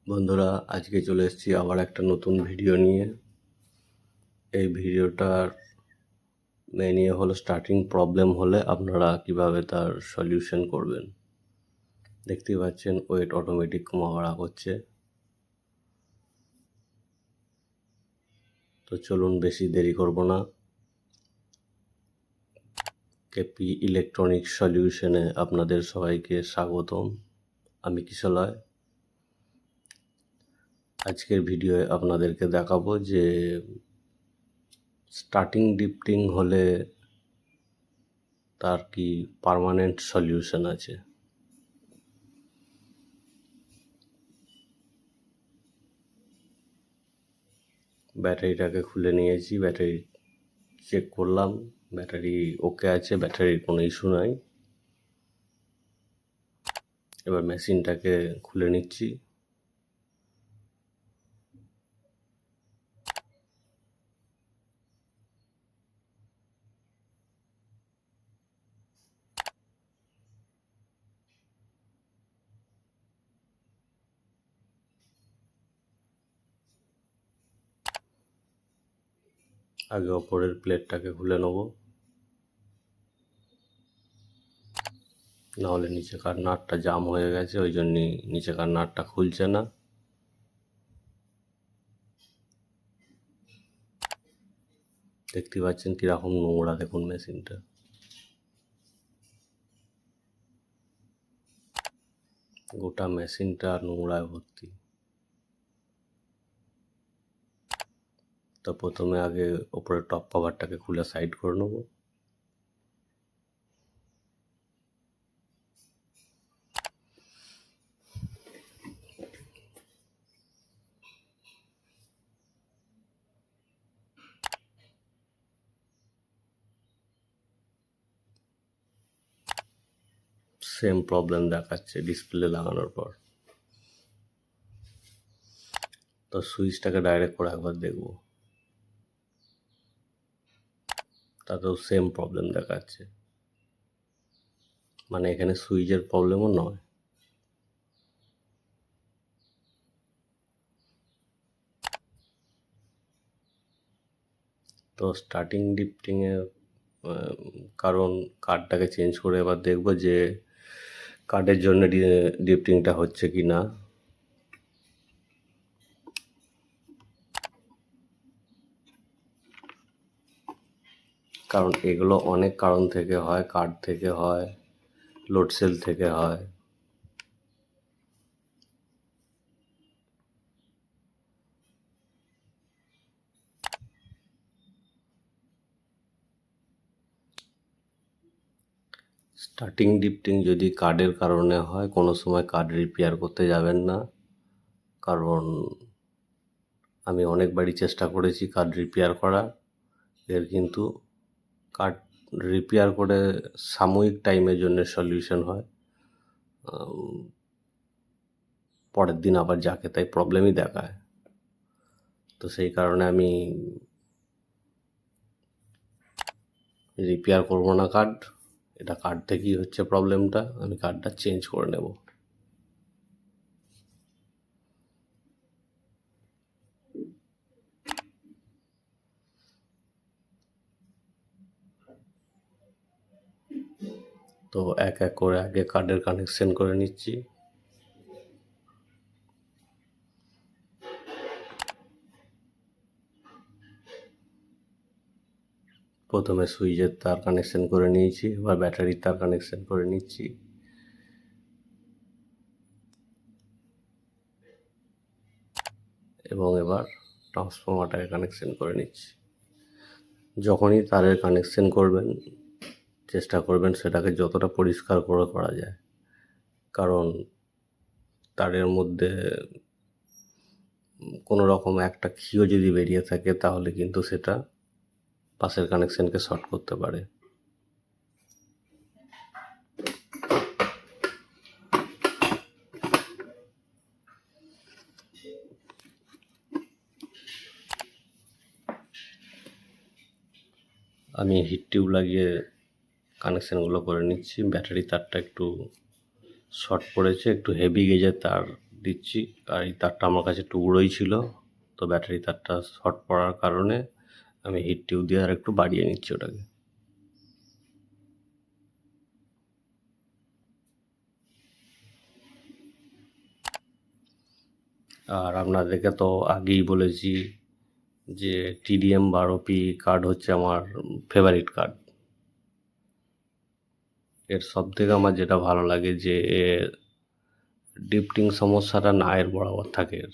বন্ধুরা, আজকে চলে এসেছি আবার একটা নতুন ভিডিও নিয়ে। এই ভিডিওটার নিয়ে হলো স্টার্টিং প্রবলেম হলে আপনারা কিভাবে তার সলিউশন করবেন। দেখতেই পাচ্ছেন ওয়েট অটোমেটিক কমা বাড়া করছে। তো চলুন বেশি দেরি করব না, কেপি ইলেকট্রনিক সলিউশনে আপনাদের সবাইকে স্বাগতম। আমি কিশলয়। আজকের ভিডিওয়ে আপনাদেরকে দেখাবো যে স্টার্টিং ডিফটিং হলে তার কি পার্মানেন্ট সলিউশন আছে। ব্যাটারিটাকে খুলে নিয়েছি, ব্যাটারি চেক করলাম, ব্যাটারি ওকে আছে, ব্যাটারির কোনো ইস্যু নাই। এবার মেশিনটাকে খুলে নিচ্ছি। আগে ওপরের প্লেটটাকে খুলে নেব, নাহলে নিচেকার নাটটা জাম হয়ে গেছে, ওই জন্যই নিচেকার নাটটা খুলছে না। দেখতে পাচ্ছেন কিরকম নোংরা, দেখুন মেশিনটা। গোটা মেশিনটা নোংরায় ভর্তি। তো প্রথমে আগে ওপরের টপ কভারটাকে খুলে সাইড করে নেব। সেম প্রবলেম দেখাচ্ছে ডিসপ্লে লাগানোর পর। তো সুইচটাকে ডাইরেক্ট করে একবার দেখব, তাতেও সেম প্রবলেম দেখাচ্ছে। মানে এখানে সুইচের প্রবলেমও নয়। তো স্টার্টিং ডিফটিংয়ে কারণ কার্ডটাকে চেঞ্জ করে এবার দেখব যে কার্ডের জন্য ডিফটিংটা হচ্ছে কি না। কারণ এগুলো অনেক কারণ থেকে হয়, কার্ড থেকে হয়, লোড সেল থেকে হয়। স্টার্টিং ডিফটিং যদি কার্ডের কারণে হয়, কোনো সময় কার্ড রিপেয়ার করতে যাবেন না। কারণ আমি অনেকবারই চেষ্টা করেছি কার্ড রিপেয়ার করার, এর কিন্তু কার্ড রিপেয়ার করে সাময়িক টাইমের জন্য সলিউশন হয়, পরের দিন আবার যাকে তাই প্রবলেমই দেখায়। তো সেই কারণে আমি রিপেয়ার করব না কার্ড। এটা কার্ড থেকেই হচ্ছে প্রবলেমটা, আমি কার্ডটা চেঞ্জ করে নেব। তো এক এক করে আগে কার্ডের কানেকশন করে নিচ্ছি। প্রথমে সুইচের তার কানেকশন করে নিয়েছি, এবার ব্যাটারির তার কানেকশন করে নিচ্ছি। এবং এবার ট্রান্সফর্মারটাকে কানেকশন করে নিচ্ছি। যখনই তারের কানেকশন করবেন, চেষ্টা করবেন সেটাকে যতটা পরিষ্কার করে করা যায়। কারণ তারের মধ্যে কোনো রকম একটা ক্ষীয় যদি বেরিয়ে থাকে, তাহলে কিন্তু সেটা পাশের কানেকশনকে শর্ট করতে পারে। আমি হিট টিউব লাগিয়ে কানেকশানগুলো করে নিচ্ছি। ব্যাটারি তারটা একটু শর্ট পড়েছে, একটু হেভি গেজের তার দিচ্ছি। আর এই তারটা আমার কাছে টুকরোই ছিল, তো ব্যাটারি তারটা শর্ট পড়ার কারণে আমি হিট টিউব দিয়ে আর একটু বাড়িয়ে নিচ্ছি ওটাকে। আর আপনাদেরকে তো আগেই বলেছি যে TDM12P কার্ড হচ্ছে আমার ফেভারিট কার্ড। এর সবথেকে আমার যেটা ভালো লাগে যে ডিপটিং সমস্যাটা নায়ের বরাবর থাকে এর।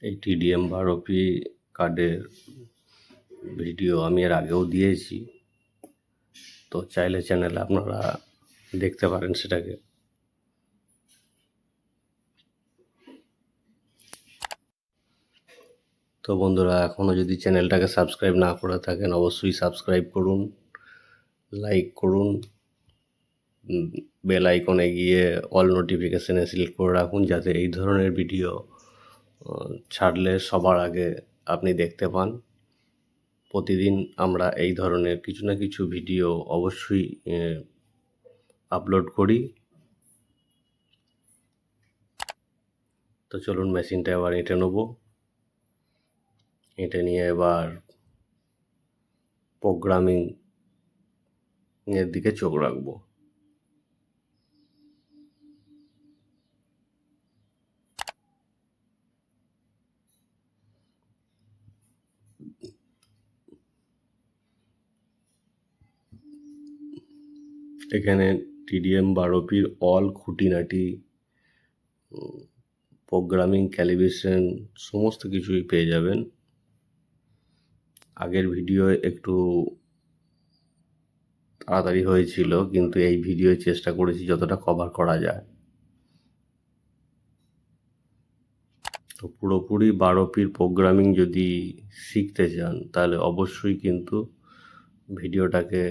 এই TDM12P কার্ডের ভিডিও আমি এর আগেও দিয়েছি, তো চাইলে চ্যানেলে আপনারা দেখতে পারেন সেটাকে। তো বন্ধুরা, এখনও যদি চ্যানেলটাকে সাবস্ক্রাইব না করে থাকেন অবশ্যই সাবস্ক্রাইব করুন, লাইক করুন, বেল আইকনে গিয়ে অল নোটিফিকেশানে সিলেক্ট করে রাখুন যাতে এই ধরনের ভিডিও ছাড়লে সবার আগে আপনি দেখতে পান। প্রতিদিন আমরা এই ধরনের কিছু না কিছু ভিডিও অবশ্যই আপলোড করি। তো চলুন মেশিনটা এবার এঁটে নেব। এঁটে নিয়ে এবার প্রোগ্রামিং এর দিকে চোখ রাখবো। এখানে TDM12Pর অল খুঁটিনাটি প্রোগ্রামিং ক্যালিব্রেশন সমস্ত কিছুই পেয়ে যাবেন। আগের ভিডিও একটু তাড়াতাড়ি হয়েছিল, কিন্তু এই ভিডিওয় চেষ্টা করেছি যতটা কভার করা যায়। তো পুরোপুরি 12Pর প্রোগ্রামিং যদি শিখতে চান তাহলে অবশ্যই কিন্তু ভিডিওটাকে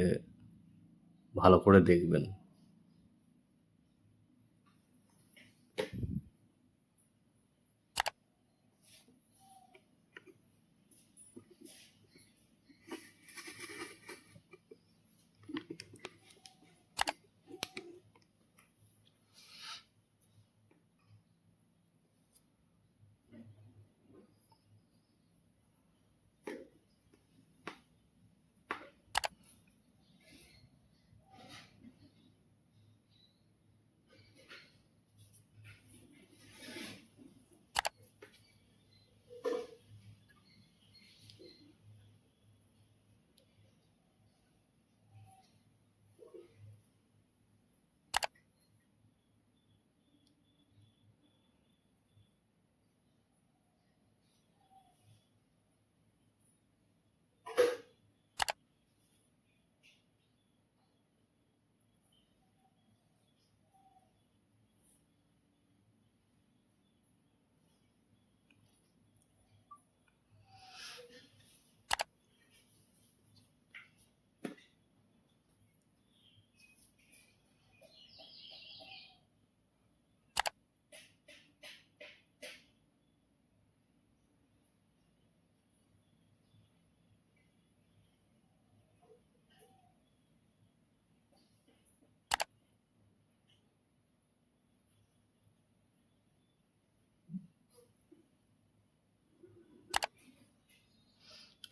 ভালো করে দেখবেন।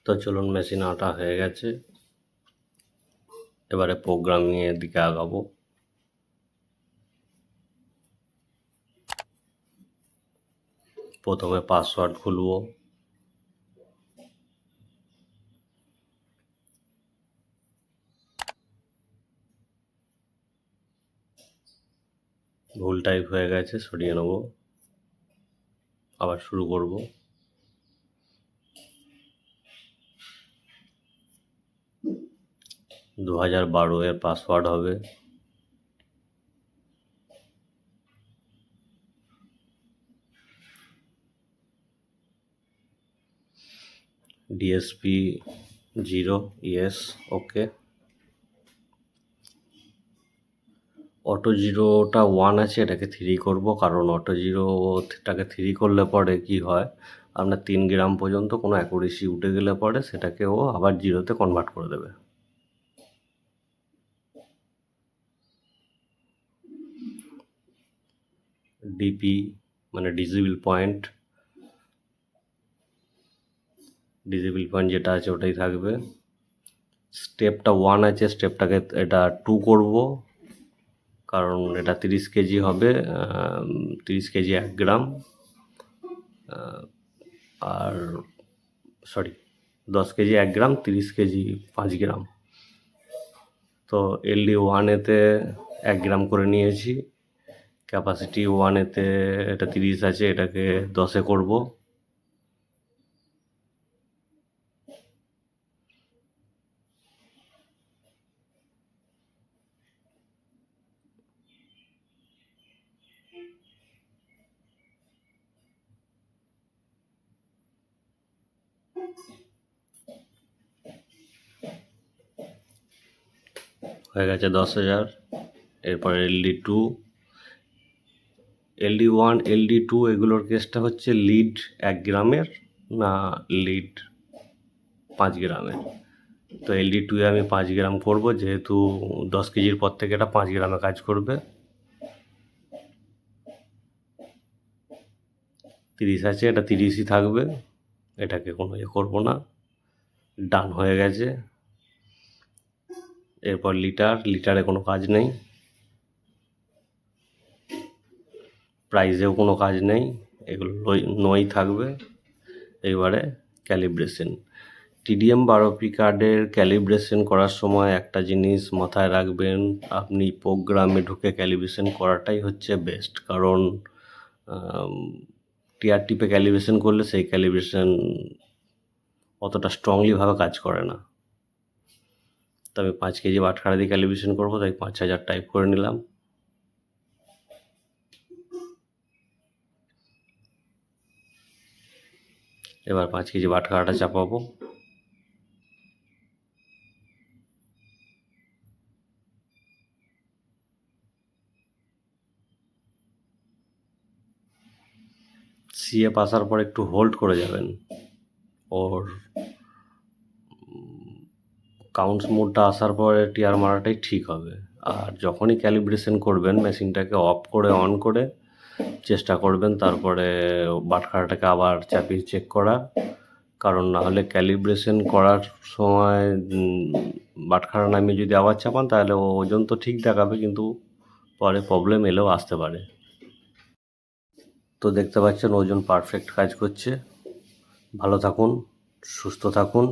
তো চলুন, মেশিন আঁটা হয়ে গেছে, এবারে প্রোগ্রামিংয়ের দিকে আগাবো। প্রথমে পাসওয়ার্ড খুলবো। ভুল টাইপ হয়ে গেছে, সরিয়ে নেব, আবার শুরু করব। 2012 এর পাসওয়ার্ড হবে। ডিএসপি 0, ইয়েস, ওকে। অটো জিরোটা 1 আছে, এটাকে 3 করব, কারণ অটো জিরোটাকে 3 করলে পরে কি হয়, আপনার 3 গ্রাম পর্যন্ত কোনো অ্যাকুরেসি উঠে গেলে পরে সেটাকে ও আবার জিরোতে কনভার্ট করে দেবে। ডিপি মানে ডিজিবল পয়েন্ট যেটা আছে ওটাই থাকবে। স্টেপটা 1 আছে, স্টেপটাকে এটা 2 করব, কারণ এটা 30 কেজি হবে, 30 কেজি 1 গ্রাম, আর সরি 10 কেজি 1 গ্রাম, 30 কেজি 5 গ্রাম। তো এলডি 1-এতে 1 গ্রাম করে নিয়েছি, ক্যাপাসিটি 1-এতে এটা 30 আছে, এটাকে 10-এ করব। হয়ে গেছে 10,000। এরপর LD2, LD1, LD2 এগুলোর কেসটা হচ্ছে লিড 1 গ্রামের না লিড 5 গ্রামের। তো LD2-এ আমি 5 গ্রাম করব, যেহেতু 10 কেজির পর থেকে এটা 5 গ্রামে কাজ করবে। 30 আছে, এটা 30ই থাকবে, এটাকে কোনো করবো না, ডান হয়ে গেছে। এরপর লিটারে কোনো কাজ নেই, প্রাইসেও কোনো কাজ নেই, এগুলো নই থাকবে। এবারে ক্যালিব্রেশন, TDM 12P কার্ডের ক্যালিব্রেশন করার সময় একটা জিনিস মাথায় রাখবেন, আপনি প্রোগ্রামে ঢুকে ক্যালিব্রেশন করাটাই হচ্ছে বেস্ট, কারণ টিআরটিপে ক্যালিব্রেশন করলে সেই ক্যালিব্রেশন অতটা স্ট্রংলিভাবে কাজ করে না। তো আমি 5 কেজি বাটখারা দিয়ে ক্যালিব্রেশন করবো, তাই 5000 টাইপ করে নিলাম। এবার 5 কেজি বাটখারাটা চাপাবো, সিএফ আসার পর একটু হোল্ড করে যাবেন, ওর কাউন্টস মোডটা আসার পরে টিআর মারাটাই ঠিক হবে। আর যখনই ক্যালিব্রেশন করবেন মেশিনটাকে অফ করে অন করে চেষ্টা করবেন, তারপরে বাটখারাটাকে আবার চাপিয়ে চেক করা, কারণ না হলে ক্যালিব্রেশন করার সময় বাটখারা নামিয়ে যদি আবার চাপান তাহলে ওজন তো ঠিক দেখাবে, কিন্তু পরে প্রবলেম এলেও আসতে পারে। তো দেখতে পাচ্ছেন ওজন পারফেক্ট কাজ করছে। ভালো থাকুন, সুস্থ থাকুন।